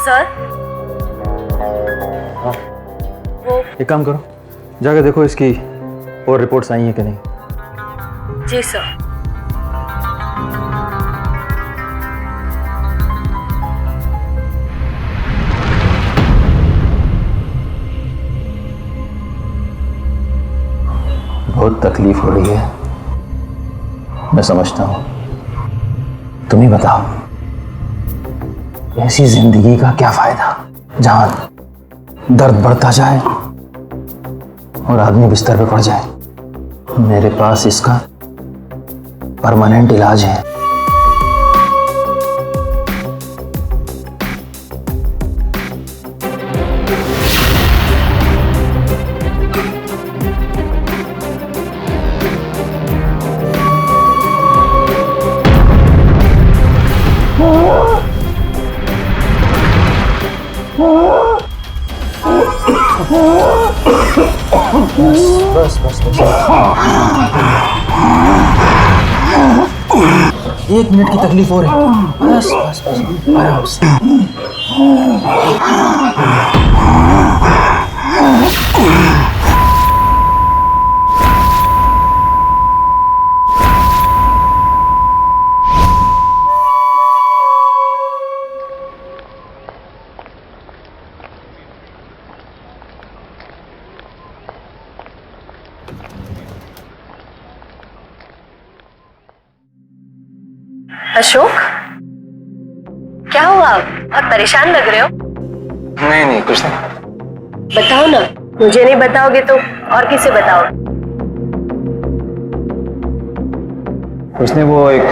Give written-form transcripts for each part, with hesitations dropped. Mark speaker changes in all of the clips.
Speaker 1: Sir वो
Speaker 2: एक काम करो, जाके देखो इसकी और रिपोर्ट्स आई हैं कि नहीं।
Speaker 1: जी सर।
Speaker 2: बहुत तकलीफ हो रही है, मैं समझता हूं। तुम ही बताओ, ऐसी जिंदगी का क्या फायदा जहां दर्द बढ़ता जाए और आदमी बिस्तर पे पड़ जाए। मेरे पास इसका परमानेंट इलाज है। बस बस बस 1 मिनट की तकलीफ हो रही है। बस बस बस आराम से।
Speaker 1: अशोक, क्या हुआ? बहुत परेशान लग रहे हो।
Speaker 2: नहीं नहीं, कुछ नहीं।
Speaker 1: बताओ ना, मुझे नहीं बताओगे तो और किसे बताओ?
Speaker 2: उसने वो एक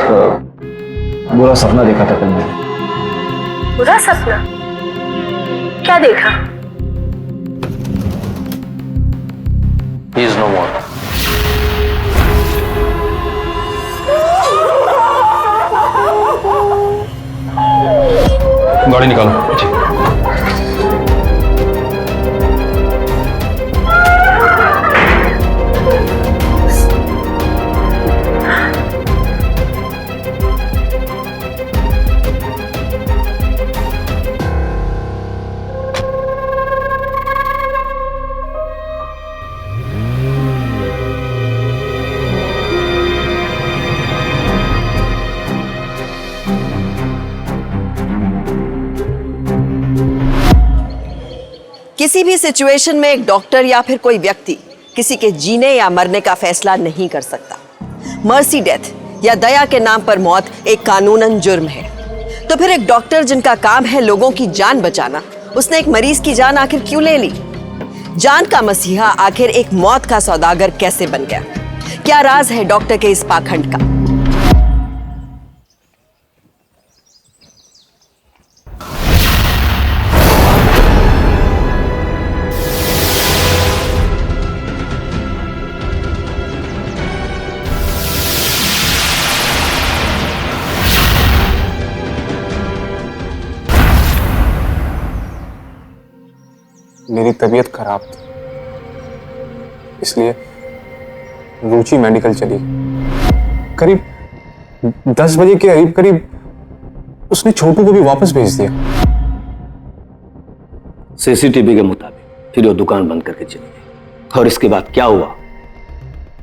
Speaker 2: बुरा सपना देखा था कल मैंने।
Speaker 1: बुरा सपना? क्या देखा?
Speaker 2: He is no more. गाड़ी निकालो।
Speaker 3: किसी भी सिचुएशन में एक डॉक्टर या फिर कोई व्यक्ति किसी के जीने या मरने का फैसला नहीं कर सकता। मर्सी डेथ या दया के नाम पर मौत एक कानूनन जुर्म है। तो फिर एक डॉक्टर जिनका काम है लोगों की जान बचाना, उसने एक मरीज की जान आखिर क्यों ले ली? जान का मसीहा आखिर एक मौत का सौदागर कैसे बन गया? क्या राज है डॉक्टर के इस पाखंड का?
Speaker 4: मेरी तबीयत खराब थी, इसलिए रुचि मेडिकल चली। करीब 10 बजे के करीब उसने छोटू को भी वापस भेज दिया।
Speaker 5: सीसीटीवी के मुताबिक फिर वो दुकान बंद करके चली गई और इसके बाद क्या हुआ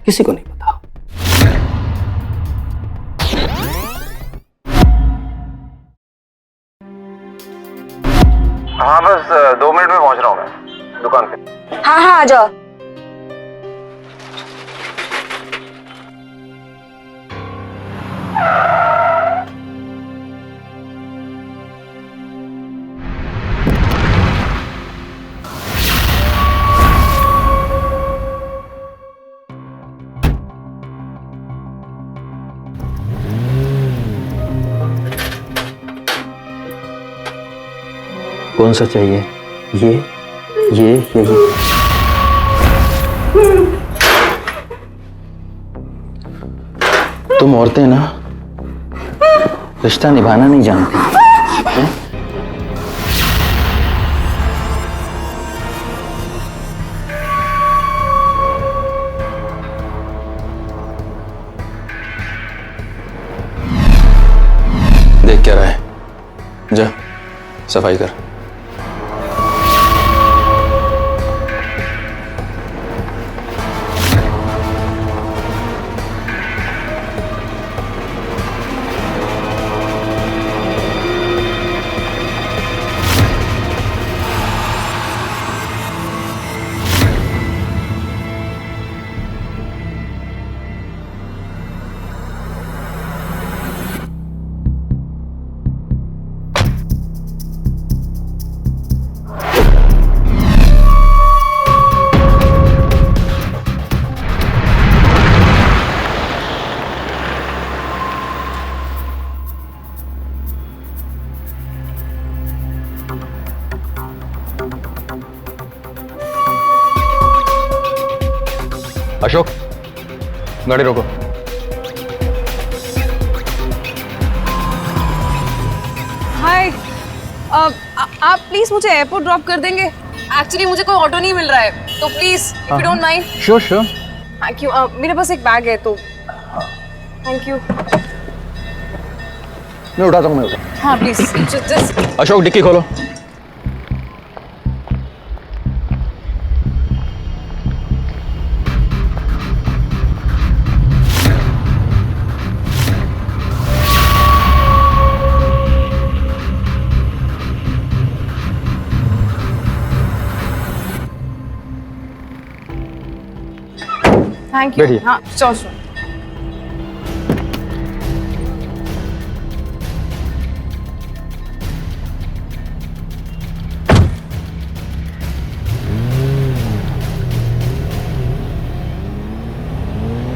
Speaker 5: किसी को नहीं पता।
Speaker 4: हाँ, बस 2 मिनट में पहुंच रहा हूँ मैं दुकान पे।
Speaker 1: हाँ हाँ, आ जाओ।
Speaker 2: कौन सा चाहिए? ये तुम औरतें ना रिश्ता निभाना नहीं जानती हैं? देख क्या रहा है? जा सफाई कर।
Speaker 4: अशोक, गाड़ी रोको।
Speaker 6: हाय, आप प्लीज मुझे एयरपोर्ट ड्रॉप कर देंगे? एक्चुअली मुझे कोई ऑटो नहीं मिल रहा है, तो please if you don't mind.
Speaker 4: Sure sure.
Speaker 6: Thank you. मेरे पास एक बैग है तो थैंक यू।
Speaker 4: मैं उठाता हूँ, मैं उठा।
Speaker 6: हाँ प्लीज जस्ट
Speaker 4: अशोक, डिक्की खोलो।
Speaker 6: Thank you.
Speaker 4: बैठिए।
Speaker 6: हाँ श्योर श्योर।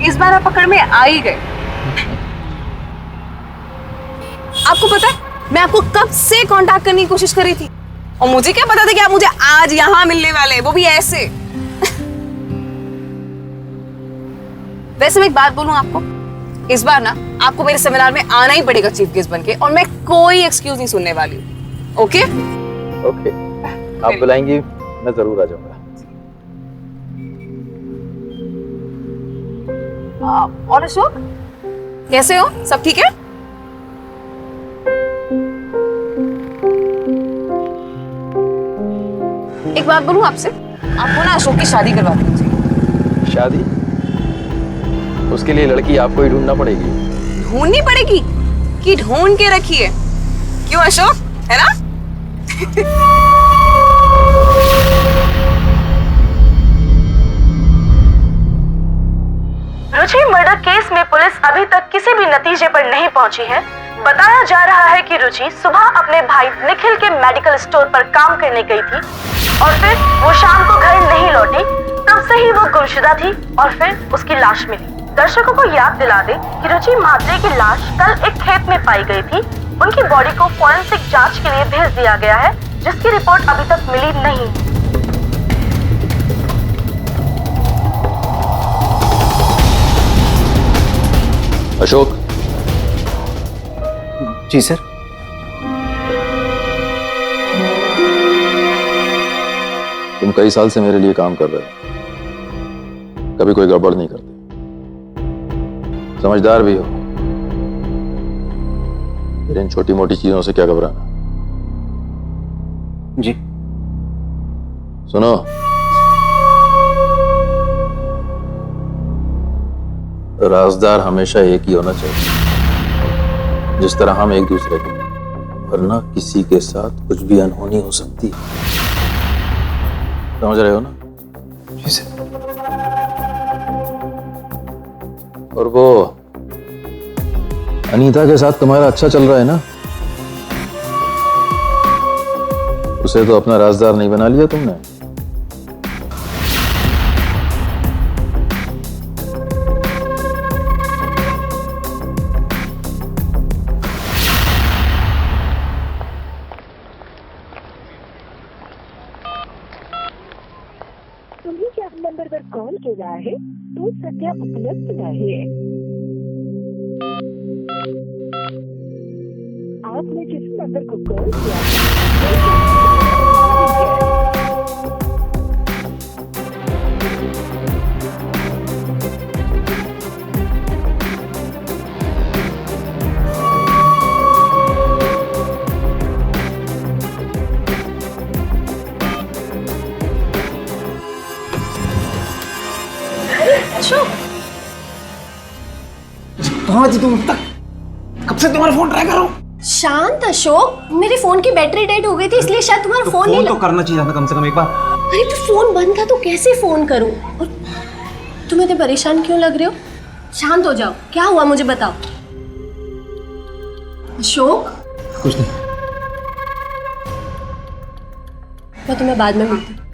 Speaker 6: इस बार आप पकड़ में आ ही गए। आपको पता है, मैं आपको कब से कांटेक्ट करने की कोशिश कर रही थी, और मुझे क्या पता था कि आप मुझे आज यहाँ मिलने वाले, वो भी ऐसे। वैसे मैं एक बात बोलूं आपको, इस बार ना आपको मेरे सेमिनार में आना ही पड़ेगा चीफ गेस्ट बनके, और मैं कोई एक्सक्यूज नहीं सुनने वाली हूँ। ओके?
Speaker 2: ओके, आप बुलाएंगी, मैं जरूर आ जाऊंगा।
Speaker 6: और अशोक, कैसे हो? सब ठीक है? एक बात बोलूं आपसे, आपको ना अशोक की शादी करवा देनी चाहिए।
Speaker 2: शादी? उसके लिए लड़की आपको ही ढूंढना पड़ेगी।
Speaker 6: ढूंढनी पड़ेगी कि ढूंढ के रखी है? क्यों अशोक, है ना?
Speaker 1: रुचि मर्डर केस में पुलिस अभी तक किसी भी नतीजे पर नहीं पहुंची है। बताया जा रहा है कि रुचि सुबह अपने भाई निखिल के मेडिकल स्टोर पर काम करने गई थी और फिर वो शाम को घर नहीं लौटी। तब से ही वो गुमशुदा थी और फिर उसकी लाश मिली। दर्शकों को याद दिला दे कि रुचि म्हात्रे की लाश कल एक खेत में पाई गई थी। उनकी बॉडी को फॉरेंसिक जांच के लिए भेज दिया गया है, जिसकी रिपोर्ट अभी तक मिली नहीं।
Speaker 2: अशोक।
Speaker 4: जी सर।
Speaker 2: तुम कई साल से मेरे लिए काम कर रहे हो, कभी कोई गड़बड़ नहीं करते, समझदार भी हो। फिर इन छोटी मोटी चीजों से क्या घबराना।
Speaker 4: जी।
Speaker 2: सुनो, राजदार हमेशा एक ही होना चाहिए, जिस तरह हम एक दूसरे के, वरना किसी के साथ कुछ भी अनहोनी हो सकती है। समझ रहे हो ना?
Speaker 4: जी सर।
Speaker 2: और वो अनीता के साथ तुम्हारा अच्छा चल रहा है ना? उसे तो अपना राजदार नहीं बना लिया तुमने?
Speaker 7: तुम्ही ज्या नंबरवर कॉल केला आहे तो सध्या उपलब्ध नाही। आपने जिस नंबर को कॉल किया है
Speaker 1: अशोक,
Speaker 4: कहाँ थी तुम तक? कब से तुम्हारा फोन ट्राई कर रहा हूँ।
Speaker 1: शांत अशोक, मेरे फोन की बैटरी डेड हो गई थी, इसलिए शायद तुम्हारा फोन नहीं
Speaker 4: तो करना चाहिए था कम से कम एक बार।
Speaker 1: अरे तो फोन बंद था तो कैसे फोन करूं? और तुम इतने परेशान क्यों लग रहे हो? शांत हो जाओ, क्या हुआ मुझे बताओ। अशोक,
Speaker 4: कुछ नहीं।
Speaker 1: मैं तुम्हें बाद में मिलती हूँ।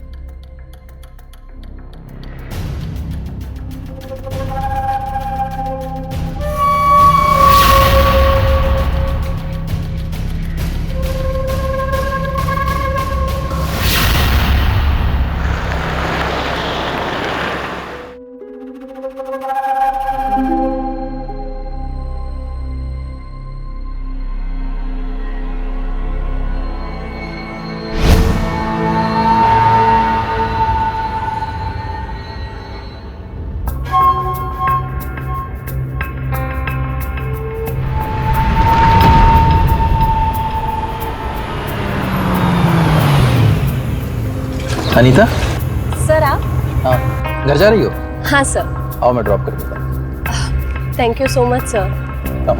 Speaker 2: अनीता,
Speaker 8: सर आप?
Speaker 2: हाँ, घर जा रही हो?
Speaker 8: हाँ सर।
Speaker 2: आओ मैं ड्रॉप कर देता हूँ।
Speaker 8: Thank you so much sir.
Speaker 2: आओ।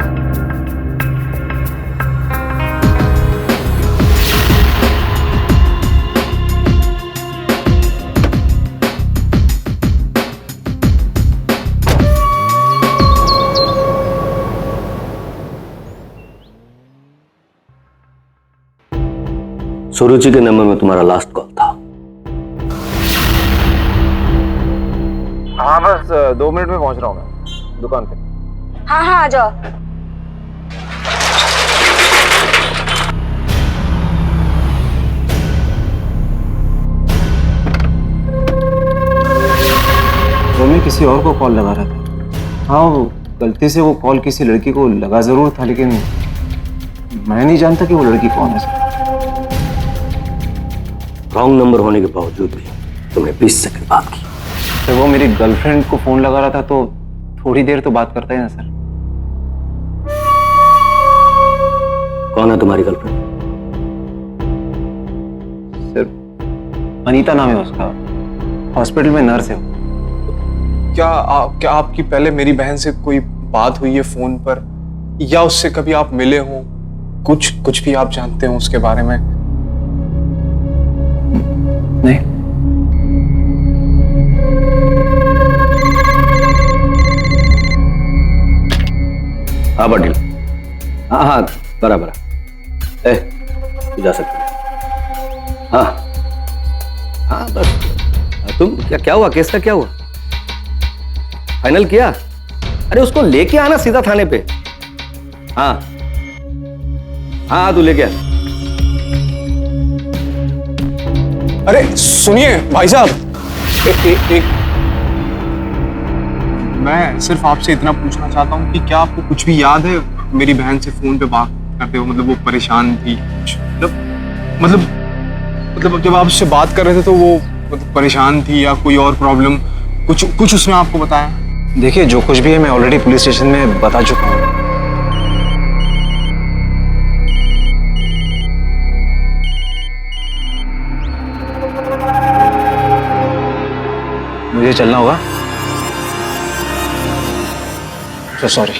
Speaker 5: सुरुचि के नंबर में तुम्हारा लास्ट कॉल था।
Speaker 4: हाँ बस 2 मिनट में पहुंच रहा हूँ मैं दुकान पे।
Speaker 1: हाँ हाँ आ जाओ।
Speaker 4: वो मैं किसी और को कॉल लगा रहा था। हाँ, वो गलती से वो कॉल किसी लड़की को लगा जरूर था, लेकिन मैं नहीं जानता कि वो लड़की कौन है।
Speaker 5: रॉन्ग नंबर होने के बावजूद भी तुमने 20 सेकंड बात की।
Speaker 4: तो वो मेरी गर्लफ्रेंड को फोन लगा रहा था, तो थोड़ी देर तो बात करता है ना सर।
Speaker 5: कौन है तुम्हारी गर्लफ्रेंड?
Speaker 4: सर अनीता नाम है उसका, हॉस्पिटल में नर्स है।
Speaker 9: क्या आपकी पहले मेरी बहन से कोई बात हुई है फोन पर, या उससे कभी आप मिले हो? कुछ भी आप जानते हो उसके बारे में?
Speaker 4: नहीं।
Speaker 5: हाँ पाटिल, हाँ बराबर। ए तू जा सकती है। हाँ बस। तुम क्या हुआ? केस का क्या हुआ? फाइनल किया? अरे उसको लेके आना सीधा थाने पे। हाँ तू लेके आ।
Speaker 9: अरे सुनिए भाई साहब, एक मैं सिर्फ आपसे इतना पूछना चाहता हूँ कि क्या आपको कुछ भी याद है मेरी बहन से फोन पे बात करते हो? मतलब वो परेशान थी, मतलब जब आप उससे बात कर रहे थे तो वो मतलब परेशान थी या कोई और प्रॉब्लम, कुछ उसने आपको बताया?
Speaker 4: देखिए, जो कुछ भी है मैं ऑलरेडी पुलिस स्टेशन में बता चुका हूँ। मुझे चलना होगा। So sorry.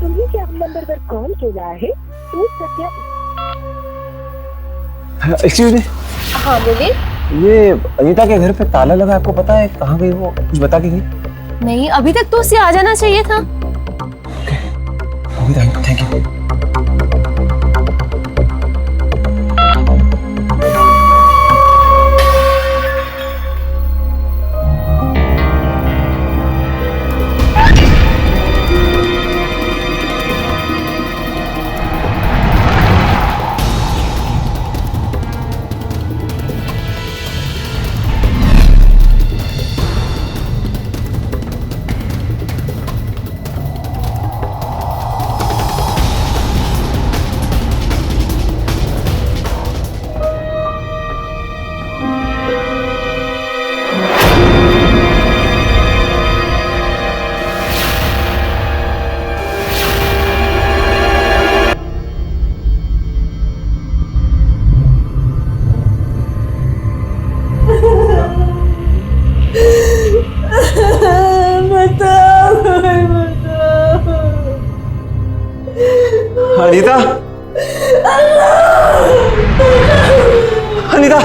Speaker 7: तुम्ही ज्या नंबरवर कॉल केला आहे तो सध्या
Speaker 4: एक्सक्यूज मी।
Speaker 8: हाँ बोलिए।
Speaker 4: ये अनीता के घर पे ताला लगा, आपको पता है कहाँ गई वो? कुछ बता के गई?
Speaker 8: नहीं, अभी तक तो उसे आ जाना चाहिए था।
Speaker 4: Thank you. अनीता, अनीता,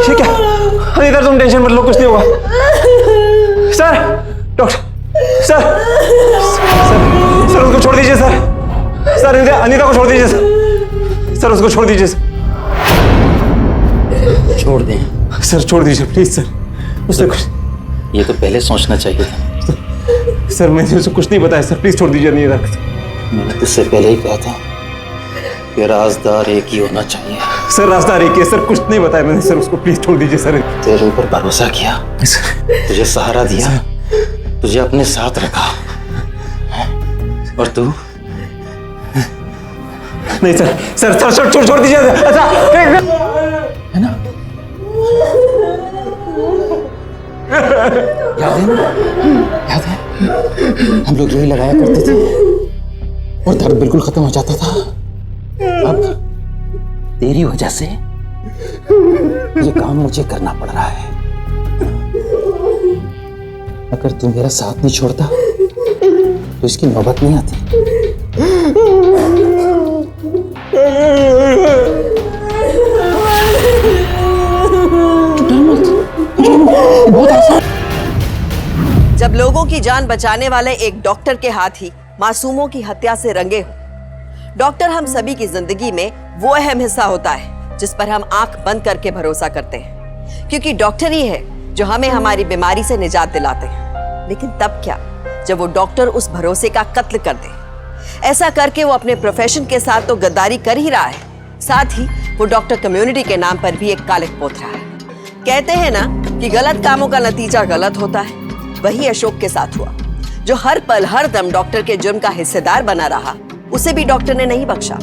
Speaker 4: ये क्या? अनीता तुम टेंशन मत लो, कुछ नहीं होगा। सर, डॉक्टर, सर उसको छोड़ दीजिए सर। अनीता को छोड़ दीजिए सर, उसको छोड़ दीजिए सर।
Speaker 2: छोड़ दें?
Speaker 4: सर छोड़ दीजिए प्लीज सर, उससे कुछ।
Speaker 2: ये तो पहले सोचना चाहिए था।
Speaker 4: सर मैंने उसे कुछ नहीं बताया सर, प्लीज छोड़ दीजिए। नहीं रख,
Speaker 2: मैंने तुझसे पहले ही कहा था कि राजदार एक ही होना चाहिए।
Speaker 4: सर राजदार एक ही है सर, कुछ नहीं बताया मैंने सर, उसको प्लीज छोड़ दीजिए सर।
Speaker 2: तेरे ऊपर भरोसा किया, तुझे सहारा दिया, तुझे अपने साथ रखा,
Speaker 5: और तू?
Speaker 4: नहीं सर सर सर सर छोड़ दीजिए। अच्छा
Speaker 2: है ना? याद है ना? याद है? हम लोग यही लगाया करते थे और दर्द बिल्कुल खत्म हो जाता था। अब तेरी वजह से ये काम मुझे करना पड़ रहा है। अगर तू मेरा साथ नहीं छोड़ता तो इसकी नौबत नहीं आती। बहुत आसान।
Speaker 3: जब लोगों की जान बचाने वाले एक डॉक्टर के हाथ ही मासूमों की हत्या से रंगे हो। डॉक्टर हम सभी की जिंदगी में वो अहम हिस्सा होता है जिस पर हम आंख बंद करके भरोसा करते हैं, क्योंकि डॉक्टर ही है जो हमें हमारी बीमारी से निजात दिलाते हैं। लेकिन तब क्या जब वो डॉक्टर उस भरोसे का कत्ल कर दे। ऐसा करके वो अपने प्रोफेशन के साथ तो गद्दारी कर ही रहा है, साथ ही वो डॉक्टर कम्युनिटी के नाम पर भी एक कालिक पोत रहा है। कहते हैं ना कि गलत कामों का नतीजा गलत होता है। वही अशोक के साथ हुआ, जो हर पल हर दम डॉक्टर के जुर्म का हिस्सेदार बना रहा। उसे भी डॉक्टर ने नहीं बख्शा।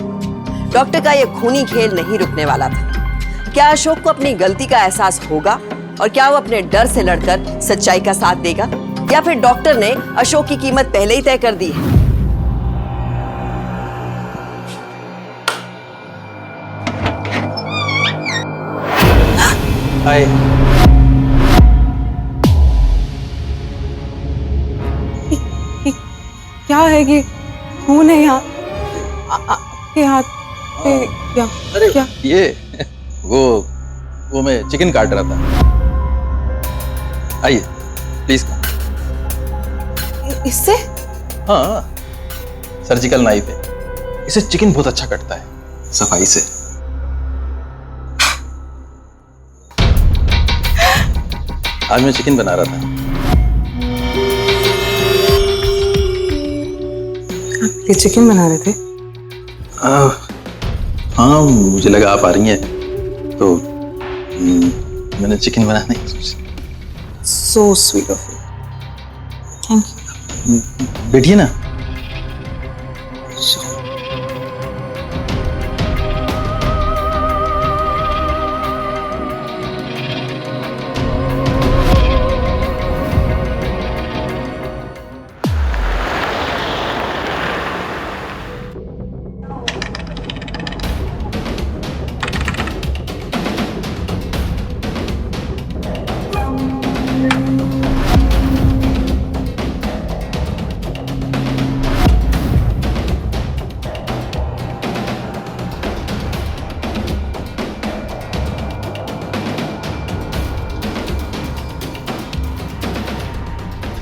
Speaker 3: डॉक्टर का यह खूनी खेल नहीं रुकने वाला था। क्या अशोक को अपनी गलती का एहसास होगा और क्या वो अपने डर से लड़कर सच्चाई का साथ देगा, या फिर डॉक्टर ने अशोक की कीमत पहले ही तय कर दी है?
Speaker 2: हाय।
Speaker 6: क्या है ये? खून है यहाँ आपके हाथ पे? क्या
Speaker 5: अरे
Speaker 6: क्या?
Speaker 5: ये वो मैं चिकन काट रहा था। आइए प्लीज।
Speaker 6: इससे?
Speaker 5: हाँ, सर्जिकल नाइफ है, इसे चिकन बहुत अच्छा कटता है सफाई से। आज मैं चिकन बना रहा था।
Speaker 6: ये चिकन बना रहे थे?
Speaker 5: हाँ, मुझे लगा आप आ रही हैं तो मैंने चिकन बनाने की सोची।
Speaker 6: So sweet of you. Thank you.
Speaker 5: बैठिए ना।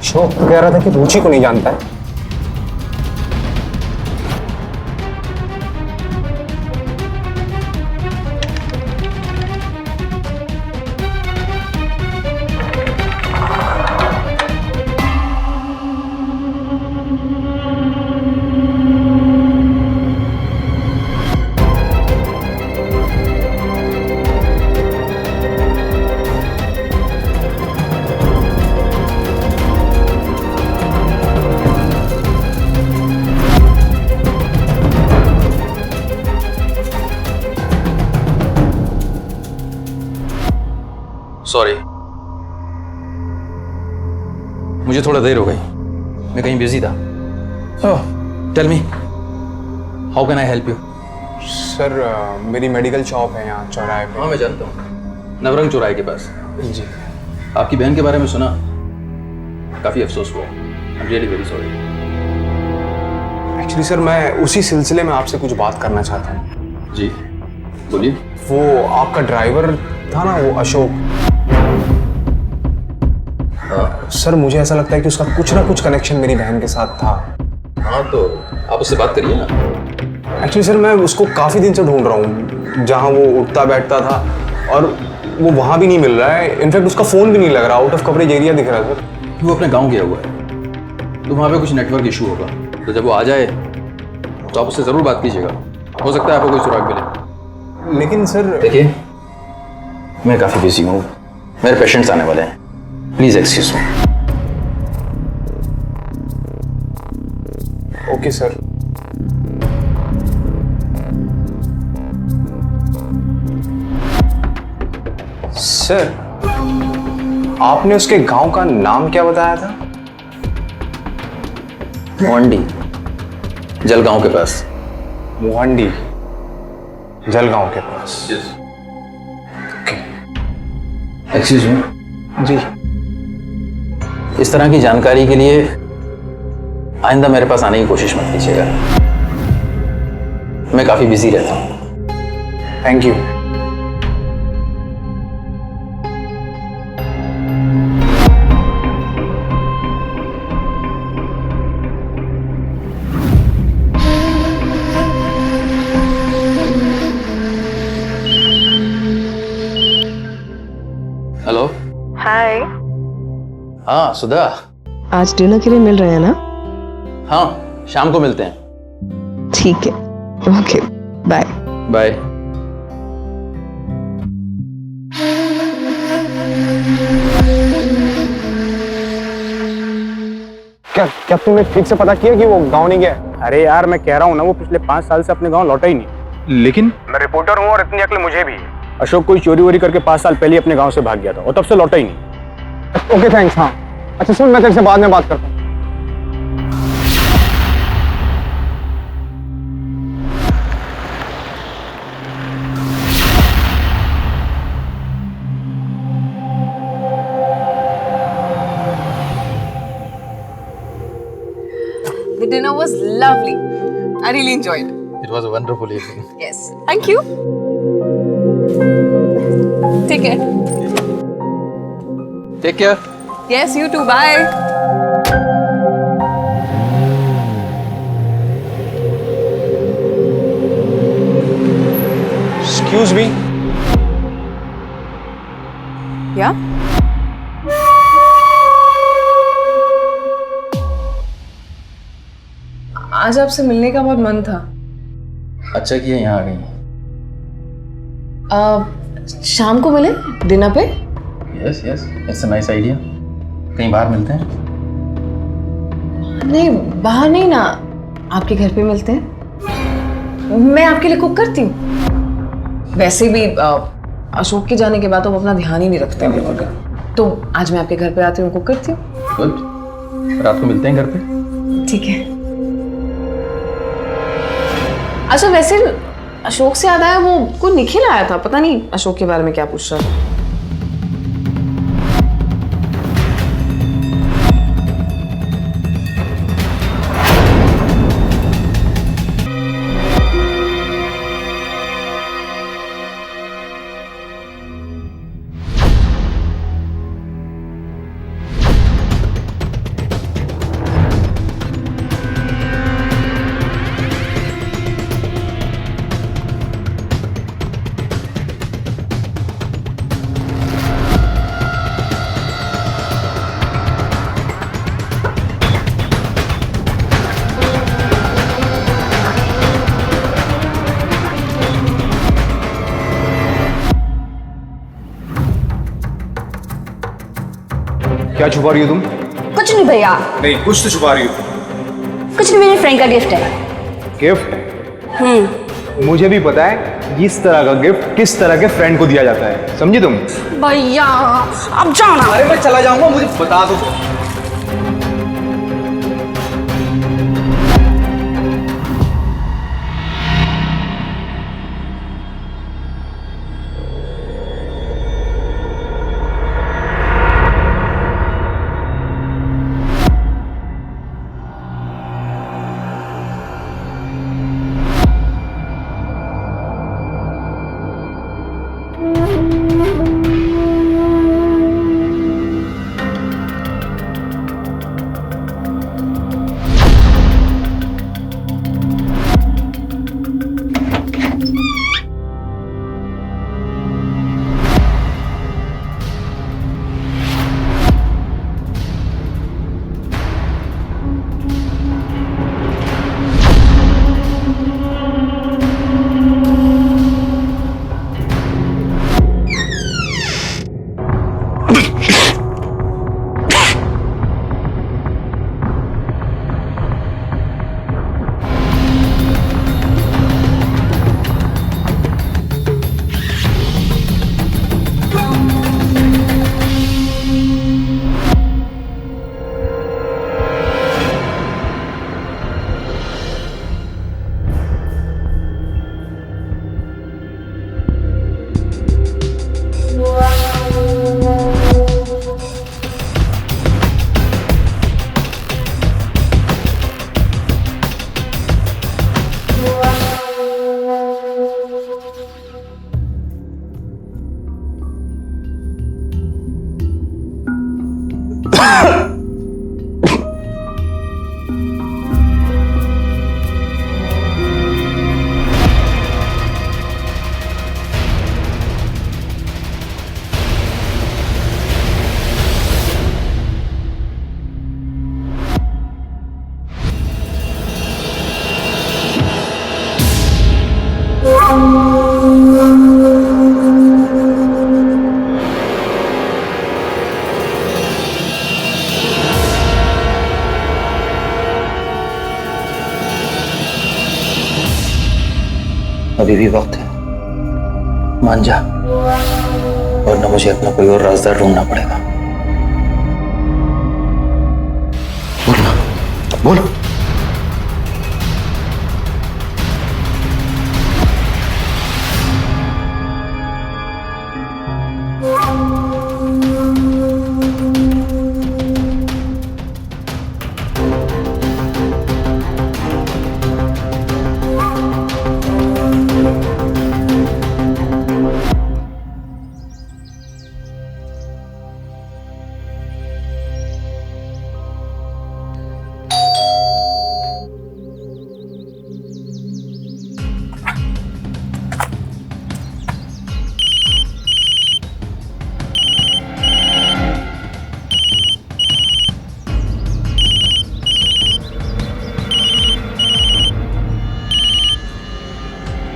Speaker 9: अशोक तो कह रहा था कि रुचि को नहीं जानता है।
Speaker 5: सॉरी, मुझे थोड़ा देर हो गई, मैं कहीं बिजी था। Tell me, how can I help you?
Speaker 9: Sir मेरी मेडिकल शॉप है यहाँ चौराहे पे।
Speaker 5: हाँ मैं जानता हूँ, नवरंग चौराहे के पास।
Speaker 9: जी।
Speaker 5: आपकी बहन के बारे में सुना, काफी अफसोस हुआ। I am really very sorry.
Speaker 9: Actually sir मैं उसी सिलसिले में आपसे कुछ बात करना चाहता हूँ।
Speaker 5: जी बोलिए।
Speaker 9: वो आपका ड्राइवर था ना, वो अशोक। सर मुझे ऐसा लगता है कि उसका कुछ ना कुछ कनेक्शन मेरी बहन के साथ था।
Speaker 5: हाँ तो आप उससे बात करिए ना।
Speaker 9: एक्चुअली सर मैं उसको काफ़ी दिन से ढूंढ रहा हूँ, जहाँ वो उठता बैठता था, और वो वहाँ भी नहीं मिल रहा है। इनफैक्ट उसका फ़ोन भी नहीं लग रहा, आउट ऑफ कवरेज एरिया दिख रहा है सर।
Speaker 5: वो अपने गांव गया हुआ है, तो वहाँ पे कुछ नेटवर्क इशू होगा। तो जब वो आ जाए तो आप उससे ज़रूर बात कीजिएगा, हो सकता है आपको कोई सुराग मिले।
Speaker 9: लेकिन सर
Speaker 5: देखिए, मैं काफ़ी बिजी हूँ, मेरे पेशेंट्स आने वाले हैं, please excuse me.
Speaker 9: Okay sir. Sir, आपने उसके गांव का नाम क्या बताया था?
Speaker 2: मोहंडी, जलगांव के पास।
Speaker 9: मोहंडी, जलगांव के पास। ओके।
Speaker 2: Excuse me.
Speaker 9: जी।
Speaker 2: इस तरह की जानकारी के लिए आइंदा मेरे पास आने की कोशिश मत कीजिएगा, मैं काफी बिजी रहता हूँ।
Speaker 9: Thank you.
Speaker 2: हेलो।
Speaker 1: हाय।
Speaker 2: हाँ सुधा।
Speaker 10: आज डिनर के लिए मिल रहे हैं ना?
Speaker 2: हाँ, शाम को मिलते हैं।
Speaker 10: ठीक है, ओके, बाय।
Speaker 2: बाय।
Speaker 9: क्या तुमने ठीक से पता किया कि वो गांव नहीं गया? अरे यार, मैं कह रहा हूँ ना, वो पिछले 5 साल से अपने गांव लौटा ही नहीं। लेकिन मैं रिपोर्टर हूँ और इतनी अक्ल मुझे भी है। अशोक कोई चोरी वोरी करके 5 साल पहले अपने गांव से भाग गया था और तब से लौटा ही नहीं। Okay thanks. हाँ अच्छा सुन, मैं तेरे से बाद में बात करता हूँ।
Speaker 6: The dinner was lovely. I really enjoyed it.
Speaker 2: It was a wonderful evening.
Speaker 6: Yes. Thank you. Take care.
Speaker 2: Take care.
Speaker 6: Yes, you too. Bye.
Speaker 9: Excuse me.
Speaker 6: Yeah? आज आपसे मिलने का बहुत मन था।
Speaker 2: अच्छा किया यहाँ आ गई।
Speaker 6: शाम को मिले डिनर पे?
Speaker 2: Yes yes, it's a nice idea. कहीं बाहर मिलते हैं?
Speaker 6: नहीं, बाहर नहीं ना, आपके घर पे मिलते हैं। मैं आपके लिए कुक करती हूँ। वैसे भी अशोक के जाने के बाद तो वो अपना ध्यान ही नहीं रखते मेरे ऊपर, तो आज मैं आपके घर पे आती हूँ, कुक करती हूँ।
Speaker 2: गुड, रात को मिलते हैं घर पे।
Speaker 6: ठीक है। अच्छा वैसे अशोक से याद आया, वो कोई निखिल आया था, पता नहीं अशोक के बारे में क्या पूछ रहा था।
Speaker 9: क्या छुपा रही हो तुम?
Speaker 8: कुछ नहीं भैया,
Speaker 9: नहीं, कुछ तो छुपा रही हो।
Speaker 8: कुछ नहीं, मेरे फ्रेंड का गिफ्ट है।
Speaker 9: गिफ्ट? मुझे भी पता है इस तरह का गिफ्ट किस तरह के फ्रेंड को दिया जाता है, समझी तुम?
Speaker 8: भैया अब जाना।
Speaker 9: अरे मैं चला जाऊंगा, मुझे बता दो।
Speaker 2: अभी भी वक्त है, मान जा, वरना मुझे अपना कोई और राजदार ढूंढना पड़ेगा। बोल ना, बोल।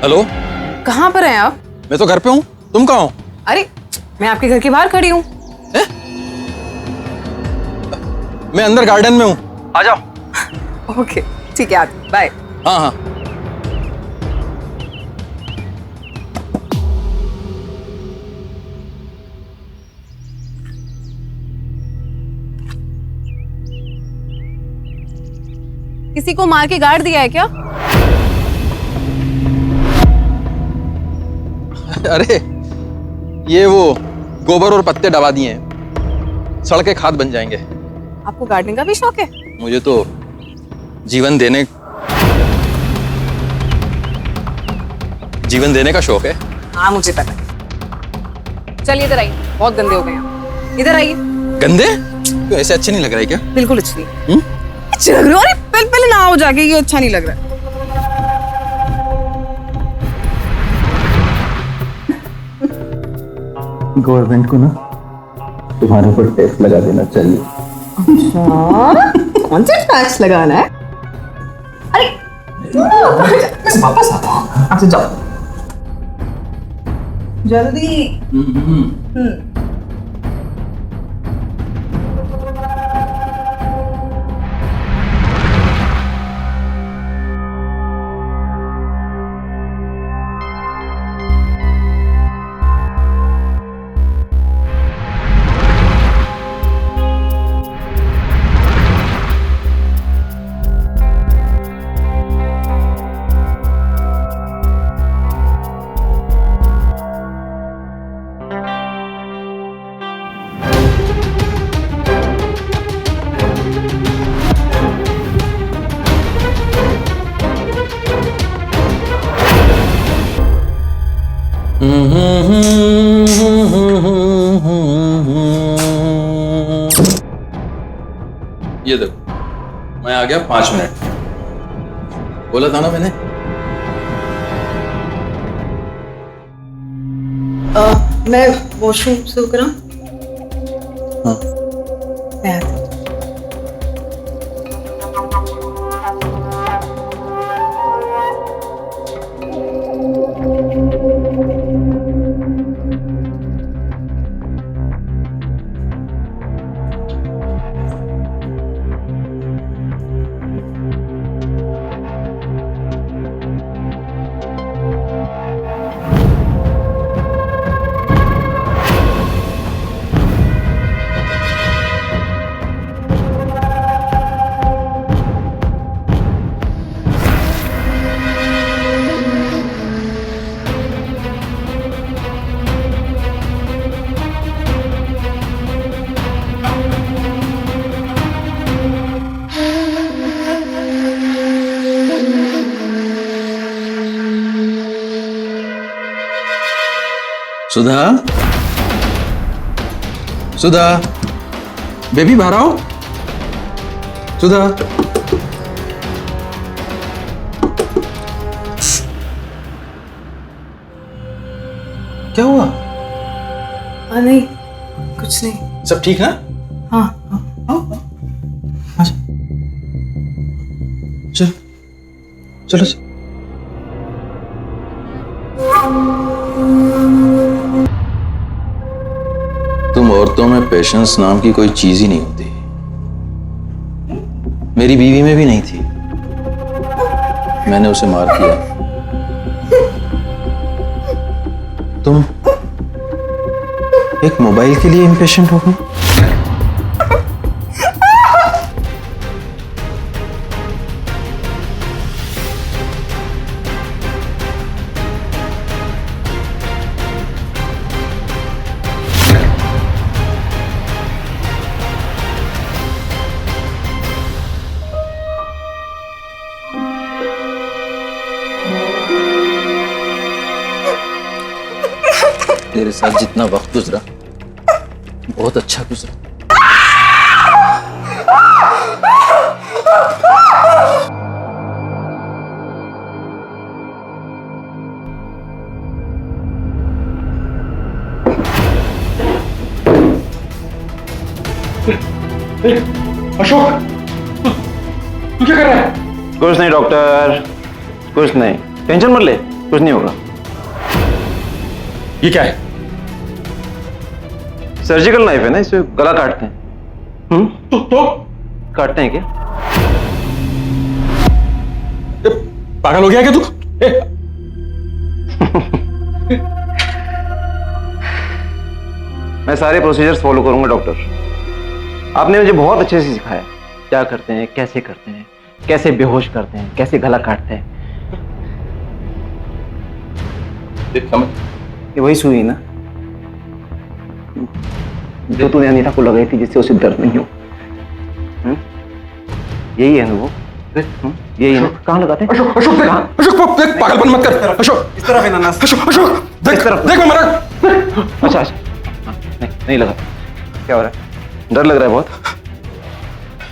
Speaker 11: हेलो,
Speaker 6: कहाँ पर हैं आप?
Speaker 11: मैं तो घर पे हूँ, तुम कहाँ हो?
Speaker 6: अरे मैं आपके घर के बाहर खड़ी हूँ।
Speaker 11: मैं अंदर गार्डन में हूँ, आ जाओ।
Speaker 6: ओके ठीक है, आती, बाय।
Speaker 11: हाँ हाँ।
Speaker 6: किसी को मार के गाड़ दिया है क्या?
Speaker 11: अरे ये वो गोबर और पत्ते दबा दिए हैं, सड़कें खाद बन जाएंगे।
Speaker 6: आपको गार्डनिंग का भी शौक है?
Speaker 11: मुझे तो जीवन देने का शौक है।
Speaker 6: हाँ मुझे पता है। चलिए इधर आइए, बहुत गंदे हो गए हैं। इधर आइए।
Speaker 11: गंदे? तो ऐसे अच्छे नहीं लग रहा है क्या?
Speaker 6: बिल्कुल अच्छी नहीं। अच्छे लग रहे हो? अरे पहले ना हो जाके, ये अच्छा नहीं लग रहा है।
Speaker 2: गवर्नमेंट को ना तुम्हारे ऊपर टैक्स लगा देना चाहिए।
Speaker 6: कौन सा टैक्स लगाना है? अरे
Speaker 2: मैं वापस आता हूँ।
Speaker 6: अच्छा जाओ जल्दी।
Speaker 11: ये देखो, मैं आ गया 5 मिनट। बोला था ना मैंने।
Speaker 6: मैं वॉशरूम से होकर
Speaker 11: हाँ।
Speaker 6: मैं आती हूँ।
Speaker 11: सुधा, सुधा, बेबी बाहर आओ। सुधा, क्या हुआ?
Speaker 6: नहीं कुछ नहीं।
Speaker 11: सब ठीक ना?
Speaker 6: हाँ
Speaker 11: अच्छा, चलो चलो चलो। तुम औरतों में पेशेंस नाम की कोई चीज ही नहीं होती। मेरी बीवी में भी नहीं थी। मैंने उसे मार दिया। तुम एक मोबाइल के लिए इम्पेशेंट हो गई? तेरे साथ जितना वक्त गुजरा बहुत अच्छा गुजरा।
Speaker 9: अशोक, तू क्या कर रहा है?
Speaker 4: कुछ नहीं डॉक्टर, कुछ नहीं, टेंशन मत ले, कुछ नहीं होगा।
Speaker 9: ये क्या है?
Speaker 4: सर्जिकल नाइफ है ना, इससे गला काटते हैं।
Speaker 9: तो
Speaker 4: काटते हैं क्या?
Speaker 9: पागल हो गया क्या तू?
Speaker 4: मैं सारे प्रोसीजर्स फॉलो करूंगा डॉक्टर। आपने मुझे बहुत अच्छे से सिखाया क्या करते हैं, कैसे बेहोश करते हैं, कैसे गला काटते हैं।
Speaker 11: समझ
Speaker 4: ये वही सुई ना जो तूने अनीता को लगाई थी, जिससे उसे दर्द नहीं हो। यही है ना वो? यही है ना? कहाँ लगाते हैं?
Speaker 9: अशोक, अशोक देख, अशोक देख, पागलपन मत कर। अशोक
Speaker 4: इस तरफ है ना?
Speaker 9: अशोक, अशोक देख, देख मैं मरा।
Speaker 4: अच्छा अच्छा, नहीं लगा। क्या हो रहा है? डर लग रहा है बहुत?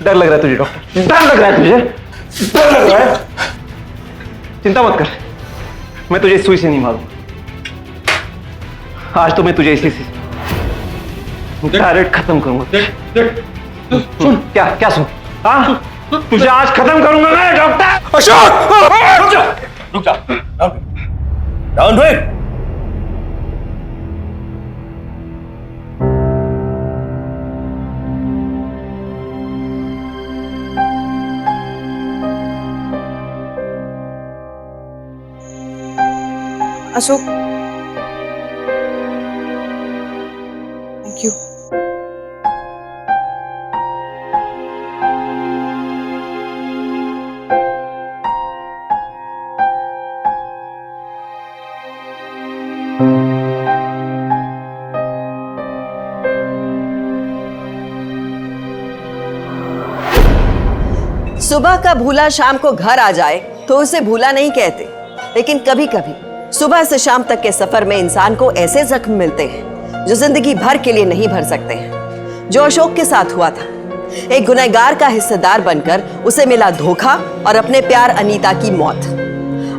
Speaker 4: डर लग रहा है तुझे डॉक्टर? डर लग रहा है तुझे? डर लग रहा है? चिंता मत कर, मैं तुझे सुई से नहीं मारूंगा। आज तो मैं तुझे इसी से डायरेक्ट खत्म करूंगा। सुन, क्या सुन? हाँ, तुझे आज खत्म करूंगा मैं डॉक्टर।
Speaker 9: अशोक,
Speaker 11: रुक जा। Down do it.
Speaker 10: Ashok, thank you.
Speaker 3: सुबह का भूला शाम को घर आ जाए तो उसे भूला नहीं कहते, लेकिन कभी कभी सुबह से शाम तक के सफर में इंसान को ऐसे जख्म मिलते हैं जो जिंदगी भर के लिए नहीं भर सकते हैं। जो अशोक के साथ हुआ था, एक गुनहगार का हिस्सेदार बनकर उसे मिला धोखा और अपने प्यार अनीता की मौत।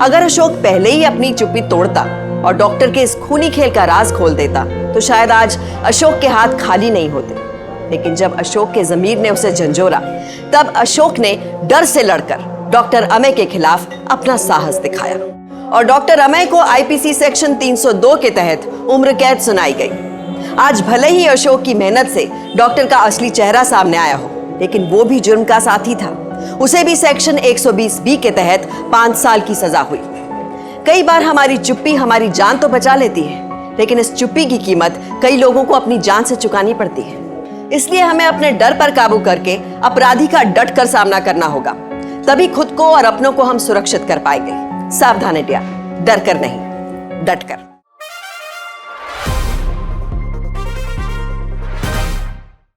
Speaker 3: अगर अशोक पहले ही अपनी चुप्पी तोड़ता और डॉक्टर के इस खूनी खेल का राज खोल देता तो शायद आज अशोक के हाथ खाली नहीं होते। लेकिन जब अशोक के ज़मीर ने उसे झंझोरा, तब अशोक ने डर से लड़कर डॉक्टर अमेय के खिलाफ अपना साहस दिखाया और डॉक्टर अमेय को आईपीसी सेक्शन 302 के तहत उम्र कैद सुनाई गई। आज भले ही अशोक की मेहनत से डॉक्टर का असली चेहरा सामने आया हो, लेकिन वो भी जुर्म का साथी था। उसे भी सेक्शन 120B के तहत 5 साल की सजा हुई। कई बार हमारी चुप्पी हमारी जान तो बचा लेती है, लेकिन इस चुप्पी की कीमत कई लोगों को अपनी जान से चुकानी पड़ती है। इसलिए हमें अपने डर पर काबू करके अपराधी का डट कर सामना करना होगा, तभी खुद को और अपनों को हम सुरक्षित कर पाएंगे। सावधान इंडिया, डर कर नहीं, डट कर।